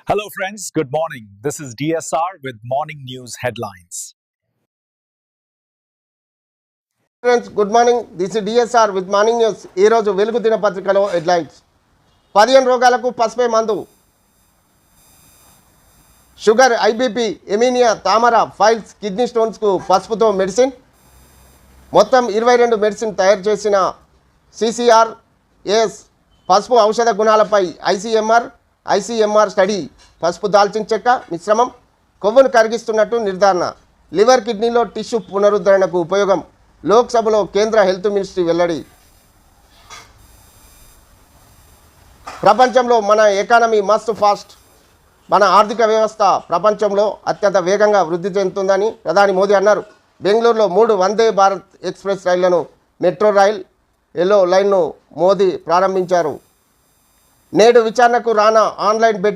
Hello, friends. Good morning. This is DSR with Morning News Headlines. Friends, good morning. This is DSR with Morning News. ఈ రోజు వెలుగు దినపత్రికలో headlines. 15 రోగాలకు పసుపే మందు. Sugar, IBP, ఎమీనియా, తామర, files, kidney స్టోన్స్కు పసుపుతో medicine. మొత్తం 22 మెడిసిన్ తయారు చేసిన CCRAS పసుపు ఔషధ గుణాలపై ఐసీఎంఆర్ స్టడీ. పసుపు దాల్చిన చెక్క మిశ్రమం కొవ్వును కరిగిస్తున్నట్టు నిర్ధారణ. లివర్, కిడ్నీలో టిష్యూ పునరుద్ధరణకు ఉపయోగం. లోక్సభలో కేంద్ర హెల్త్ మినిస్ట్రీ వెల్లడి. ప్రపంచంలో మన ఎకానమీ మస్ట్ ఫాస్ట్. మన ఆర్థిక వ్యవస్థ ప్రపంచంలో అత్యంత వేగంగా వృద్ధి చెందుతుందని ప్రధాని మోదీ అన్నారు. బెంగళూరులో 3 వందే భారత్ ఎక్స్ప్రెస్ రైళ్లను, మెట్రో రైల్ ఎల్లో లైన్ను మోదీ ప్రారంభించారు. నేడు విచారణకు రానా ఆన్లైన్ బెట్టింగ్